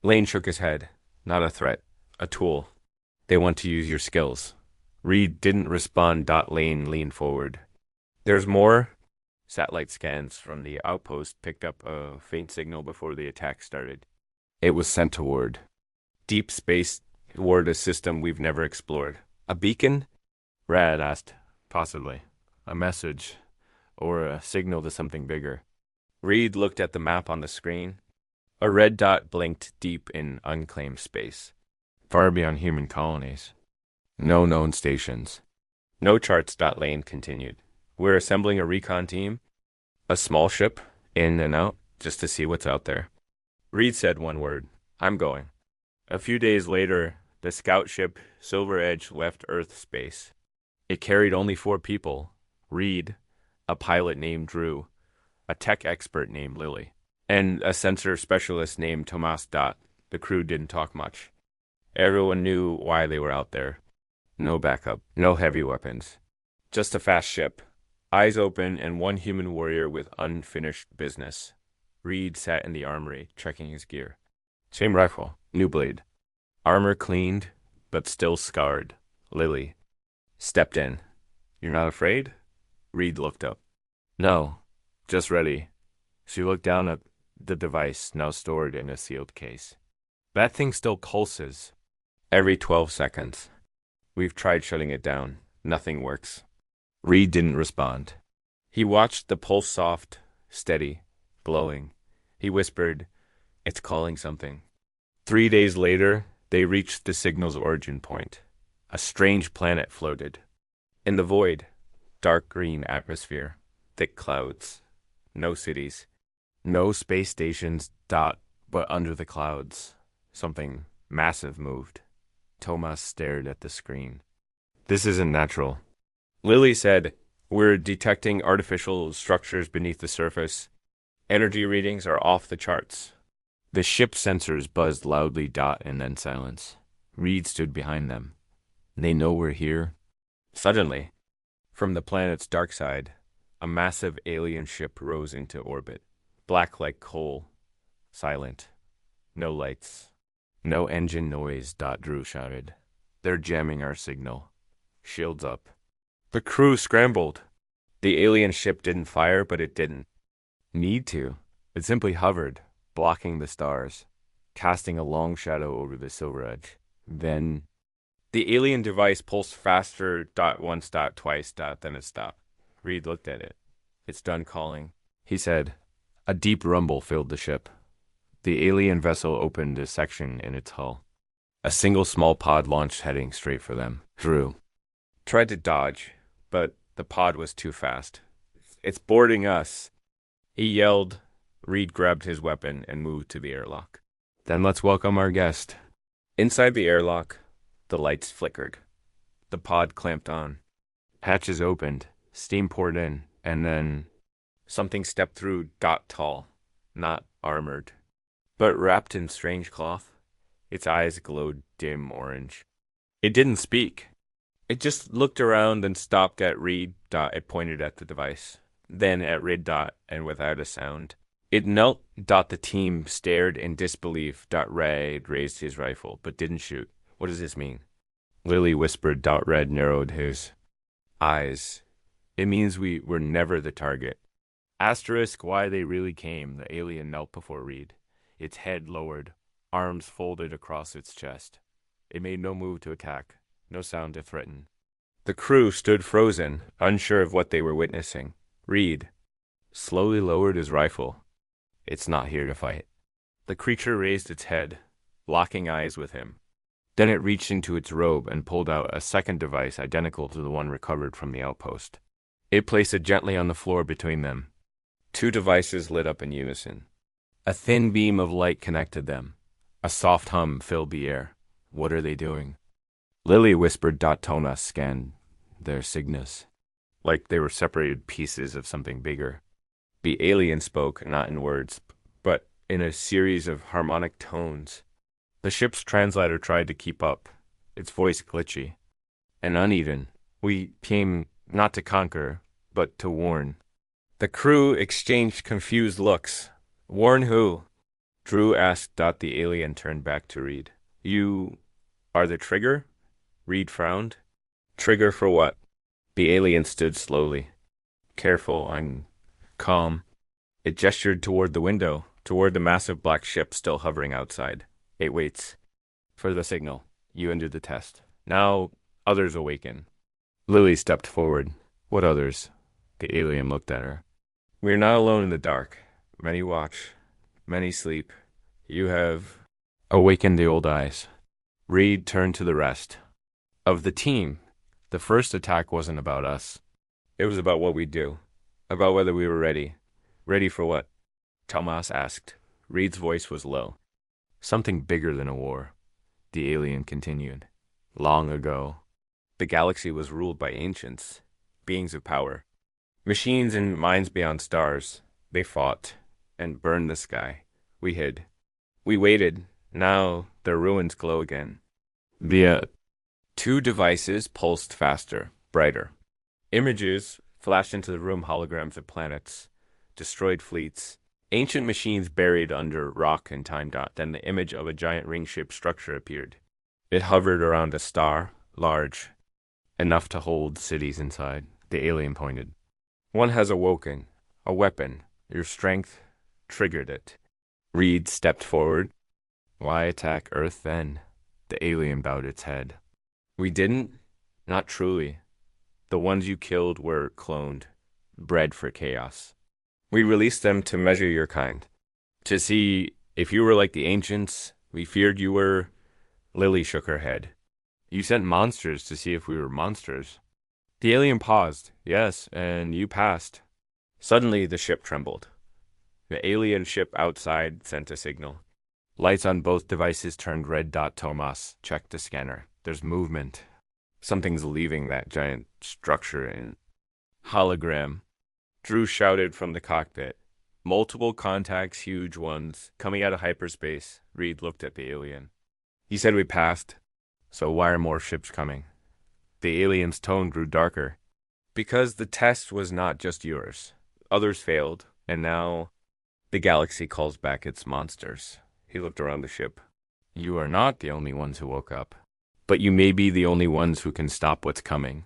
Lane shook his head. Not a threat. A tool. They want to use your skills. Reed didn't respond. Lane leaned forward. There's more? Satellite scans from the outpost picked up a faint signal before the attack started. It was sent toward deep space, toward a system we've never explored. A beacon? Rad asked. Possibly. A message. Or a signal to something bigger. Reed looked at the map on the screen. A red dot blinked deep in unclaimed space, far beyond human colonies. No known stations. No charts. Lane continued. We're assembling a recon team. A small ship, in and out, just to see what's out there. Reed said one word. I'm going. A few days later, the scout ship Silver Edge left Earth space. It carried only 4 people. Reed, a pilot named Drew, a tech expert named Lily, and a sensor specialist named Tomas. The crew didn't talk much. Everyone knew why they were out there. No backup, no heavy weapons. Just a fast ship. Eyes open and one human warrior with unfinished business. Reed sat in the armory, checking his gear. Same rifle, new blade. Armor cleaned, but still scarred. Lily stepped in. You're not afraid? Reed looked up. No, just ready. She looked down at the device, now stored in a sealed case. That thing still pulses. Every 12 seconds. We've tried shutting it down. Nothing works. Reed didn't respond. He watched the pulse soft, steady, glowing. He whispered, It's calling something. 3 days later, they reached the signal's origin point. A strange planet floated. In the void, dark green atmosphere, thick clouds. No cities. No space stations. But under the clouds, something massive moved. Tomas stared at the screen. This isn't natural. Lily said, We're detecting artificial structures beneath the surface. Energy readings are off the charts. The ship's sensors buzzed loudly. And then silence. Reed stood behind them. They know we're here. Suddenly, from the planet's dark side, a massive alien ship rose into orbit. Black like coal. Silent. No lights. No engine noise. Drew shouted. They're jamming our signal. Shields up. The crew scrambled. The alien ship didn't fire, but it didn't need to. It simply hovered, blocking the stars, casting a long shadow over the Silver Edge. Then, the alien device pulsed faster. Once. Twice. Then it stopped. Reed looked at it. It's done calling, he said. A deep rumble filled the ship. The alien vessel opened a section in its hull. A single small pod launched, heading straight for them. Drew tried to dodge, but the pod was too fast. It's boarding us, he yelled. Reed grabbed his weapon and moved to the airlock. Then let's welcome our guest. Inside the airlock, the lights flickered. The pod clamped on. Hatches opened, steam poured in, and then something stepped through. Tall, not armored, but wrapped in strange cloth. Its eyes glowed dim orange. It didn't speak. It just looked around and stopped at Reed. It pointed at the device, then at Reed. And without a sound. It knelt. The team stared in disbelief. Red raised his rifle, but didn't shoot. What does this mean? Lily whispered. Red narrowed his eyes. It means we were never the target. Asterisk why they really came. The alien knelt before Reed, its head lowered, arms folded across its chest. It made no move to attack, no sound to threaten. The crew stood frozen, unsure of what they were witnessing. Reed slowly lowered his rifle. It's not here to fight. The creature raised its head, locking eyes with him. Then it reached into its robe and pulled out a second device identical to the one recovered from the outpost. It placed it gently on the floor between them. 2 devices lit up in unison. A thin beam of light connected them. A soft hum filled the air. What are they doing? Lily whispered. Tonas scanned their signals, like they were separated pieces of something bigger. The alien spoke, not in words, but in a series of harmonic tones. The ship's translator tried to keep up, its voice glitchy and uneven. We came not to conquer, but to warn. The crew exchanged confused looks. Warn who? Drew asked. The alien turned back to Reed. You are the trigger? Reed frowned. Trigger for what? The alien stood slowly. Careful, I'm calm. It gestured toward the window, toward the massive black ship still hovering outside. It waits for the signal. You ended the test. Now, others awaken. Lily stepped forward. What others? The alien looked at her. We are not alone in the dark. Many watch. Many sleep. You have awakened the old eyes. Reed turned to the rest. Of the team, the first attack wasn't about us. It was about what we do. About whether we were ready. Ready for what? Tomas asked. Reed's voice was low. Something bigger than a war. The alien continued. Long ago, the galaxy was ruled by ancients, beings of power. Machines and minds beyond stars. They fought and burned the sky. We hid. We waited. Now their ruins glow again. The two devices pulsed faster, brighter. Images flashed into the room, holograms of planets, destroyed fleets, ancient machines buried under rock and time. Then the image of a giant ring-shaped structure appeared. It hovered around a star, large, enough to hold cities inside. The alien pointed. One has awoken, a weapon. Your strength triggered it. Reed stepped forward. Why attack Earth then? The alien bowed its head. We didn't? Not truly. The ones you killed were cloned, bred for chaos. We released them to measure your kind. To see if you were like the ancients. We feared you were. Lily shook her head. You sent monsters to see if we were monsters. The alien paused. Yes, and you passed. Suddenly the ship trembled. The alien ship outside sent a signal. Lights on both devices turned red. Tomas checked the scanner. There's movement. Something's leaving that giant structure in hologram. Drew shouted from the cockpit. Multiple contacts, huge ones, coming out of hyperspace. Reed looked at the alien. He said we passed. So why are more ships coming? The alien's tone grew darker. Because the test was not just yours. Others failed, and now the galaxy calls back its monsters. He looked around the ship. You are not the only ones who woke up. But you may be the only ones who can stop what's coming.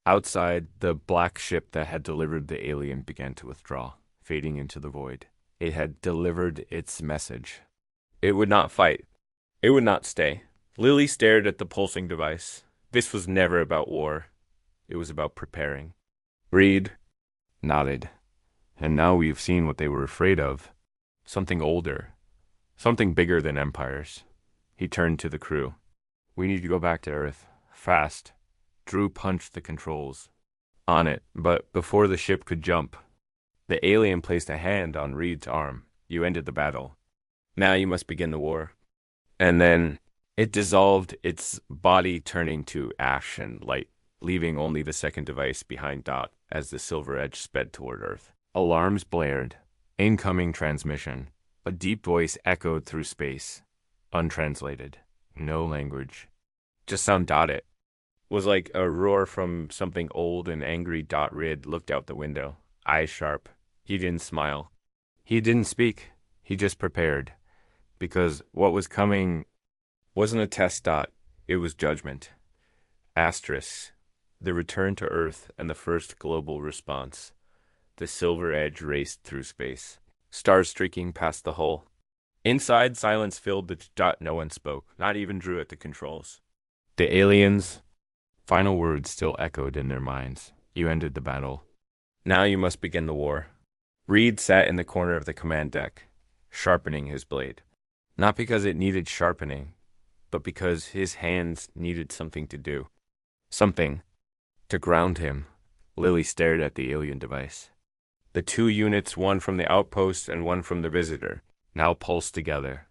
Outside, the black ship that had delivered the alien began to withdraw, fading into the void. It had delivered its message. It would not fight. It would not stay. Lily stared at the pulsing device. This was never about war. It was about preparing. Reed nodded. And now we've seen what they were afraid of. Something older. Something bigger than empires. He turned to the crew. We need to go back to Earth. Fast. Drew punched the controls. On it, but before the ship could jump, the alien placed a hand on Reed's arm. You ended the battle. Now you must begin the war. And then it dissolved, its body turning to ash and light, leaving only the second device behind. As the Silver Edge sped toward Earth. Alarms blared. Incoming transmission. A deep voice echoed through space. Untranslated. No language. Just sound. It was like a roar from something old and angry. Reed looked out the window, eyes sharp. He didn't smile. He didn't speak. He just prepared. Because what was coming wasn't a test. It was judgment. Asterisk. The return to Earth and the first global response. The Silver Edge raced through space. Stars streaking past the hull. Inside, silence filled the. No one spoke, not even Drew at the controls. The aliens' final words still echoed in their minds. You ended the battle. Now you must begin the war. Reed sat in the corner of the command deck, sharpening his blade. Not because it needed sharpening, but because his hands needed something to do. Something to ground him. Lily stared at the alien device. The two units, one from the outpost and one from the visitor, now pulsed together.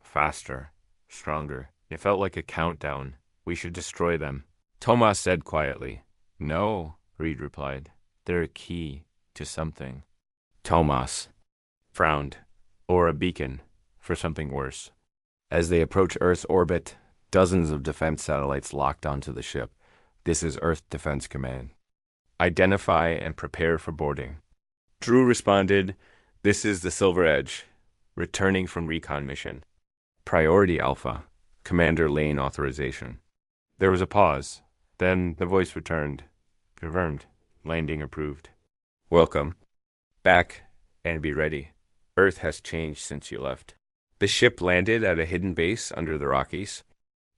Faster, stronger. It felt like a countdown. We should destroy them. Tomas said quietly. No, Reed replied. They're a key to something. Tomas frowned. Or a beacon for something worse. As they approached Earth's orbit, dozens of defense satellites locked onto the ship. This is Earth Defense Command. Identify and prepare for boarding. Drew responded, This is the Silver Edge. returning from recon mission. Priority Alpha, Commander Lane authorization. There was a pause. Then the voice returned. Confirmed. Landing approved. Welcome. Back and be ready. Earth has changed since you left. The ship landed at a hidden base under the Rockies.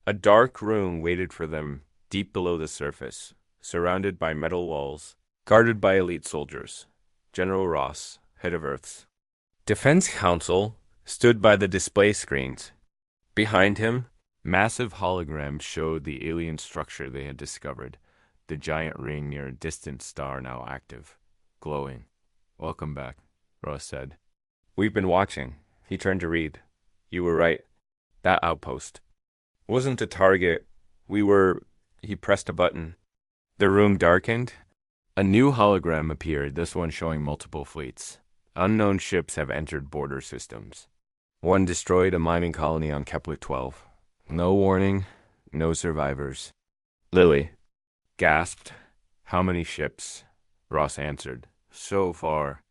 A dark room waited for them deep below the surface, surrounded by metal walls, guarded by elite soldiers. General Ross, head of Earth's Defense Council, stood by the display screens. Behind him, massive holograms showed the alien structure they had discovered, the giant ring near a distant star now active, glowing. Welcome back, Ross said. We've been watching. He turned to Reed. You were right. That outpost wasn't a target. He pressed a button. The room darkened. A new hologram appeared, this one showing multiple fleets. Unknown ships have entered border systems. One destroyed a mining colony on Kepler-12. No warning, no survivors. Lily gasped. How many ships? Ross answered. So far.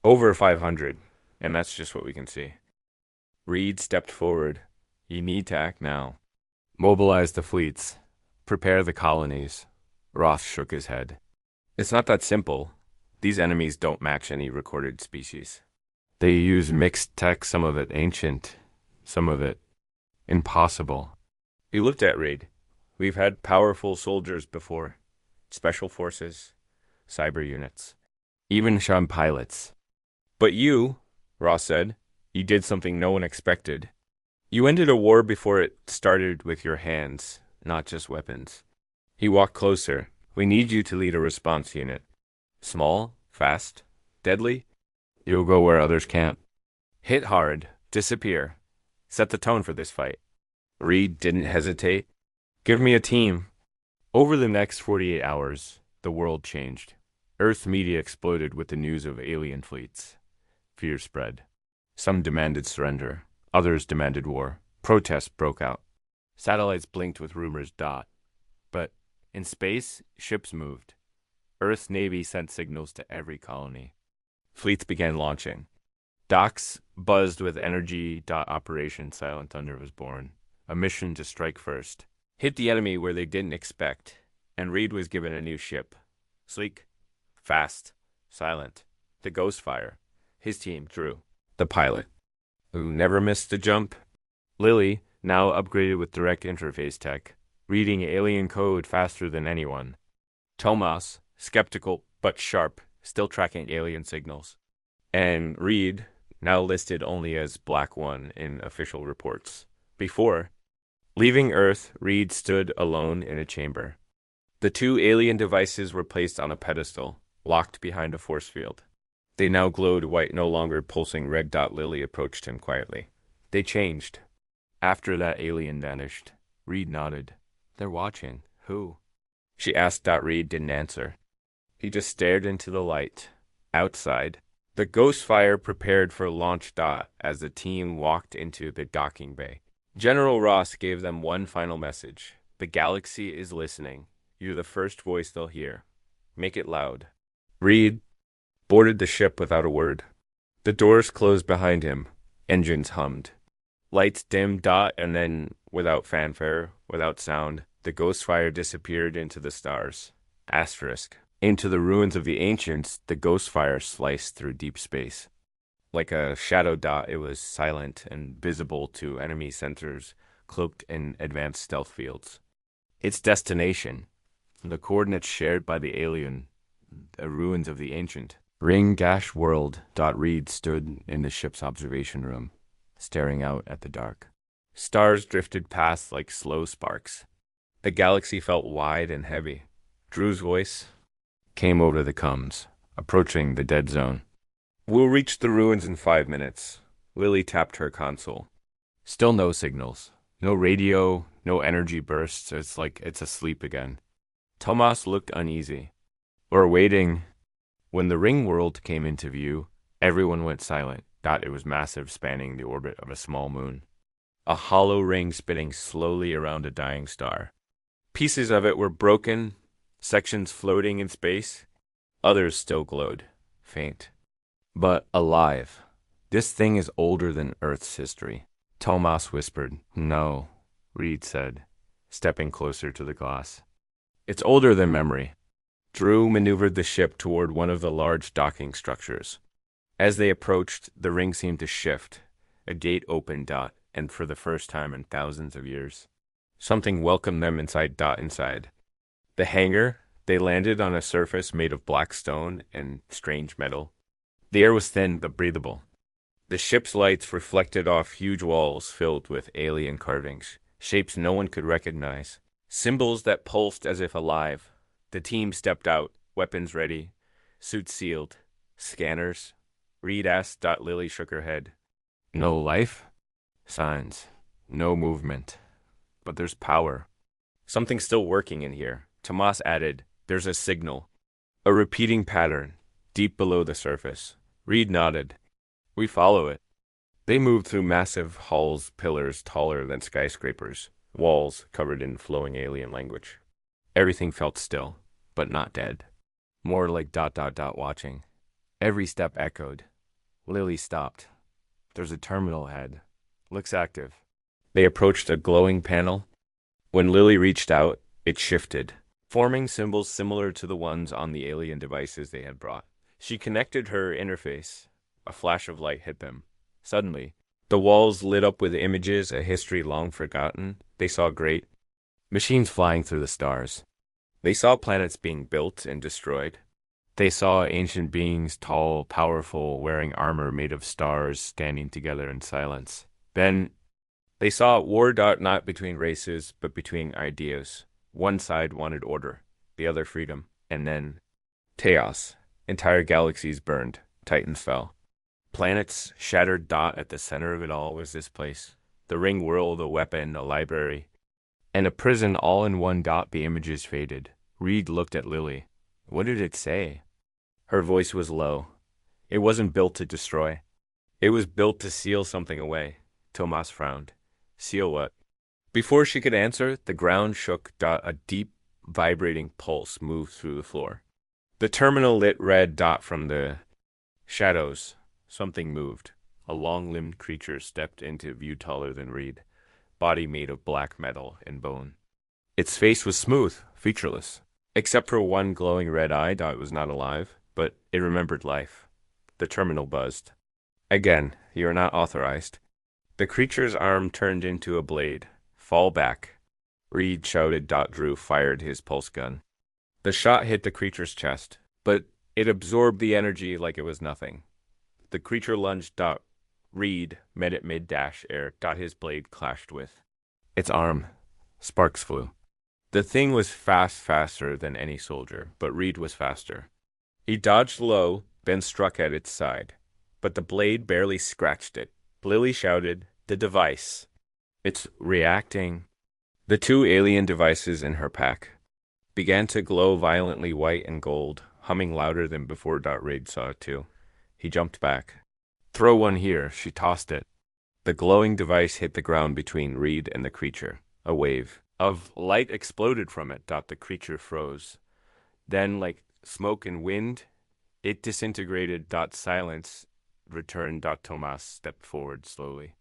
Over 500, and that's just what we can see. Reed stepped forward. You need to act now. Mobilize the fleets. Prepare the colonies. Ross shook his head. It's not that simple. These enemies don't match any recorded species. They use mixed tech, some of it ancient, some of it impossible. He looked at Reed. We've had powerful soldiers before. Special forces, cyber units, even Sean pilots. But you, Ross said, you did something no one expected. You ended a war before it started with your hands, not just weapons. He walked closer. We need you to lead a response unit. Small, fast, deadly. You'll go where others can't. Hit hard, disappear. Set the tone for this fight. Reed didn't hesitate. Give me a team. Over the next 48 hours, the world changed. Earth media exploded with the news of alien fleets. Fear spread. Some demanded surrender. Others demanded war. Protests broke out. Satellites blinked with rumors. But in space, ships moved. Earth's Navy sent signals to every colony. Fleets began launching. Docks buzzed with energy. Operation Silent Thunder was born. A mission to strike first. Hit the enemy where they didn't expect. And Reed was given a new ship. Sleek, fast, silent. The Ghostfire. His team, Drew, the pilot, who never missed a jump. Lily, now upgraded with direct interface tech, reading alien code faster than anyone. Tomas, skeptical but sharp, still tracking alien signals. And Reed, now listed only as Black One in official reports. Before, leaving Earth, Reed stood alone in a chamber. The two alien devices were placed on a pedestal, locked behind a force field. They now glowed white, no longer pulsing red. Lily approached him quietly. They changed. After that alien vanished, Reed nodded. They're watching. Who? She asked. Reed didn't answer. He just stared into the light. Outside, the Ghostfire prepared for launch. As the team walked into the docking bay. General Ross gave them one final message. The galaxy is listening. You're the first voice they'll hear. Make it loud. Reed boarded the ship without a word. The doors closed behind him. Engines hummed. Lights dimmed. And then, without fanfare, without sound, the Ghostfire disappeared into the stars. Asterisk. Into the ruins of the ancients, the Ghostfire sliced through deep space. Like a shadow. It was silent and visible to enemy sensors, cloaked in advanced stealth fields. Its destination, the coordinates shared by the alien, the ruins of the ancient. Ring Gash World. Reed stood in the ship's observation room, staring out at the dark. Stars drifted past like slow sparks. The galaxy felt wide and heavy. Drew's voice came over the comms, approaching the dead zone. We'll reach the ruins in 5 minutes. Lily tapped her console. Still no signals. No radio, no energy bursts. It's like it's asleep again. Tomas looked uneasy. We're waiting. When the ring world came into view, everyone went silent. It was massive, spanning the orbit of a small moon. A hollow ring spinning slowly around a dying star. Pieces of it were broken, sections floating in space. Others still glowed, faint, but alive. This thing is older than Earth's history. Tomas whispered. No, Reed said, stepping closer to the glass. It's older than memory. Drew maneuvered the ship toward one of the large docking structures. As they approached, the ring seemed to shift. A gate opened. And for the first time in thousands of years, something welcomed them inside. The hangar, they landed on a surface made of black stone and strange metal. The air was thin but breathable. The ship's lights reflected off huge walls filled with alien carvings, shapes no one could recognize, symbols that pulsed as if alive. The team stepped out, weapons ready, suits sealed, scanners. Reed asked. Lily shook her head. No life? Signs. No movement. But there's power. Something's still working in here. Tomas added, there's a signal. A repeating pattern, deep below the surface. Reed nodded. We follow it. They moved through massive halls, pillars taller than skyscrapers, walls covered in flowing alien language. Everything felt still, but not dead. More like ... watching. Every step echoed. Lily stopped. There's a terminal ahead. Looks active. They approached a glowing panel. When Lily reached out, it shifted, forming symbols similar to the ones on the alien devices they had brought. She connected her interface. A flash of light hit them. Suddenly, the walls lit up with images, a history long forgotten. They saw great machines flying through the stars. They saw planets being built and destroyed. They saw ancient beings, tall, powerful, wearing armor made of stars, standing together in silence. Then, they saw war not between races, but between ideas. One side wanted order, the other freedom. And then, chaos. Entire galaxies burned. Titans fell. Planets shattered. At the center of it all was this place. The ring world, a weapon, a library, and a prison all in one. The images faded. Reed looked at Lily. What did it say? Her voice was low. It wasn't built to destroy. It was built to seal something away. Tomas frowned. Seal what? Before she could answer, the ground shook. A deep, vibrating pulse moved through the floor. The terminal lit red. From the shadows. Something moved. A long-limbed creature stepped into view, taller than Reed, body made of black metal and bone. Its face was smooth, featureless, except for one glowing red eye. It was not alive, but it remembered life. The terminal buzzed. Again, you are not authorized. The creature's arm turned into a blade. Fall back. Reed shouted. Drew fired his pulse gun. The shot hit the creature's chest, but it absorbed the energy like it was nothing. The creature lunged. Reed met it mid-air. His blade clashed with its arm. Sparks flew. The thing was faster than any soldier, but Reed was faster. He dodged low, then struck at its side, but the blade barely scratched it. Lily shouted, the device. It's reacting. The two alien devices in her pack began to glow violently white and gold, humming louder than before. Reed saw it too. He jumped back. Throw one here. She tossed it. The glowing device hit the ground between Reed and the creature. A wave of light exploded from it. The creature froze. Then, like smoke and wind, it disintegrated. Silence returned. Tomas stepped forward slowly.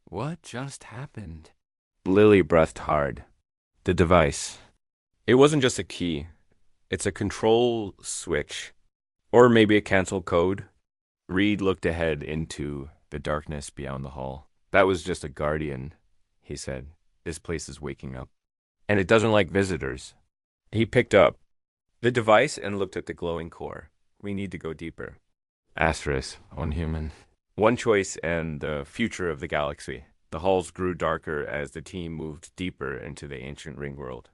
What just happened? Lily breathed hard. The device. It wasn't just a key. It's a control switch. Or maybe a cancel code. Reed looked ahead into the darkness beyond the hall. That was just a guardian, he said. This place is waking up. And it doesn't like visitors. He picked up the device and looked at the glowing core. We need to go deeper. Asterisk, one human. One choice and the future of the galaxy. The halls grew darker as the team moved deeper into the ancient ring world.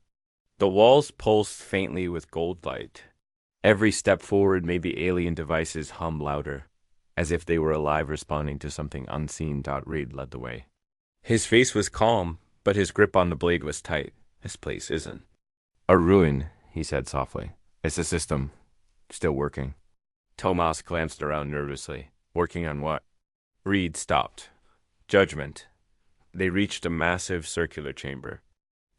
The walls pulsed faintly with gold light. Every step forward made the alien devices hum louder, as if they were alive, responding to something unseen. Reed led the way. His face was calm, but his grip on the blade was tight. This place isn't a ruin, he said softly. It's a system, still working. Tomas glanced around nervously. Working on what? Reed stopped. Judgment. They reached a massive circular chamber.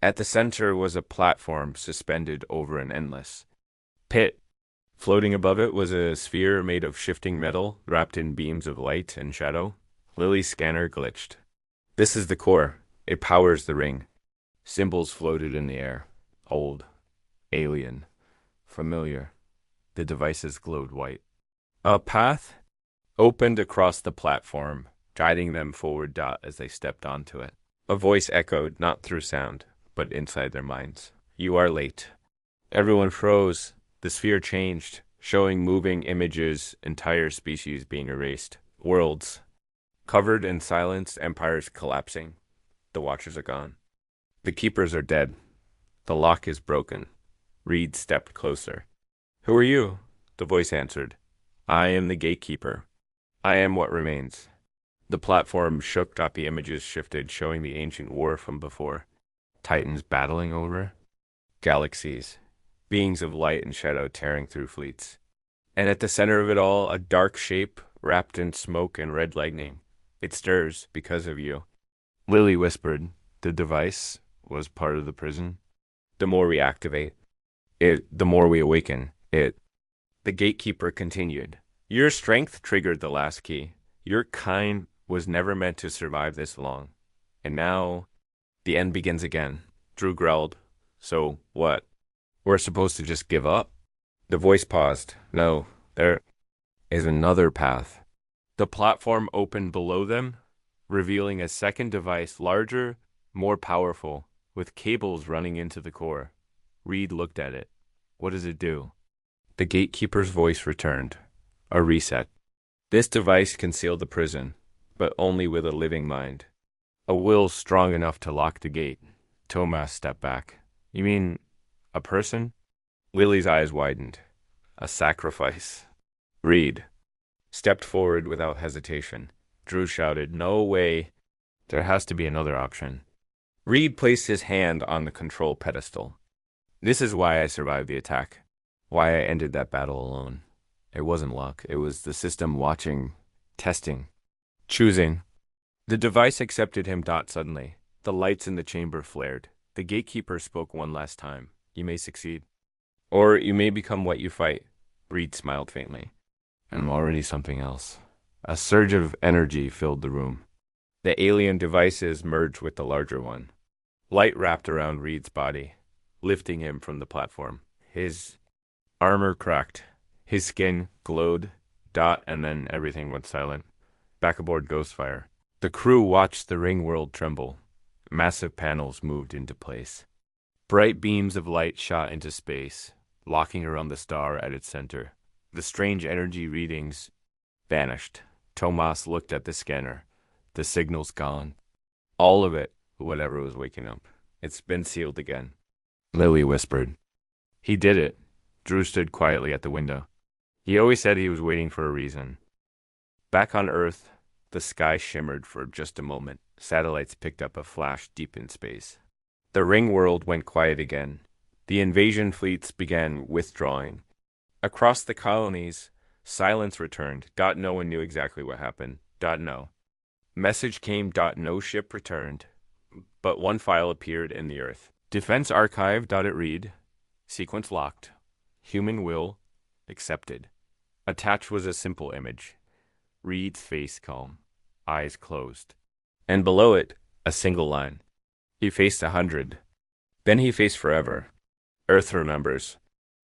At the center was a platform suspended over an endless pit. Floating above it was a sphere made of shifting metal, wrapped in beams of light and shadow. Lily's scanner glitched. This is the core. It powers the ring. Symbols floated in the air. Old. Alien. Familiar. The devices glowed white. A path opened across the platform, guiding them forward as they stepped onto it. A voice echoed, not through sound, but inside their minds. You are late. Everyone froze. The sphere changed, showing moving images, entire species being erased. Worlds. Covered in silence, empires collapsing. The Watchers are gone. The Keepers are dead. The lock is broken. Reed stepped closer. Who are you? The voice answered. I am the gatekeeper. I am what remains. The platform shook, the images shifted, showing the ancient war from before. Titans battling over. Galaxies. Beings of light and shadow tearing through fleets. And at the center of it all, a dark shape wrapped in smoke and red lightning. It stirs because of you. Lily whispered. The device was part of the prison. The more we activate it, the more we awaken it. The gatekeeper continued. Your strength triggered the last key. Your kind was never meant to survive this long. And now, the end begins again. Drew growled. So, what? We're supposed to just give up? The voice paused. No, there is another path. The platform opened below them, revealing a second device, larger, more powerful, with cables running into the core. Reed looked at it. What does it do? The gatekeeper's voice returned. A reset. This device can seal the prison, but only with a living mind. A will strong enough to lock the gate. Tomas stepped back. You mean a person? Lily's eyes widened. A sacrifice. Reed stepped forward without hesitation. Drew shouted, no way. There has to be another option. Reed placed his hand on the control pedestal. This is why I survived the attack. Why I ended that battle alone. It wasn't luck. It was the system watching, testing, choosing. The device accepted him. Suddenly, the lights in the chamber flared. The gatekeeper spoke one last time. You may succeed. Or you may become what you fight. Reed smiled faintly. I'm already something else. A surge of energy filled the room. The alien devices merged with the larger one. Light wrapped around Reed's body, lifting him from the platform. His armor cracked. His skin glowed. And then everything went silent. Back aboard Ghostfire. The crew watched the ring world tremble. Massive panels moved into place. Bright beams of light shot into space, locking around the star at its center. The strange energy readings vanished. Tomas looked at the scanner. The signal's gone. All of it, whatever was waking up. It's been sealed again. Lily whispered. He did it. Drew stood quietly at the window. He always said he was waiting for a reason. Back on Earth, the sky shimmered for just a moment. Satellites picked up a flash deep in space. The ring world went quiet again. The invasion fleets began withdrawing. Across the colonies, silence returned. No one knew exactly what happened. No. Message came. No ship returned. But one file appeared in the Earth. Defense Archive. It read. Sequence locked. Human will accepted. Attached was a simple image. Reed's face calm. Eyes closed. And below it, a single line. He faced 100. Then he faced forever. Earth remembers.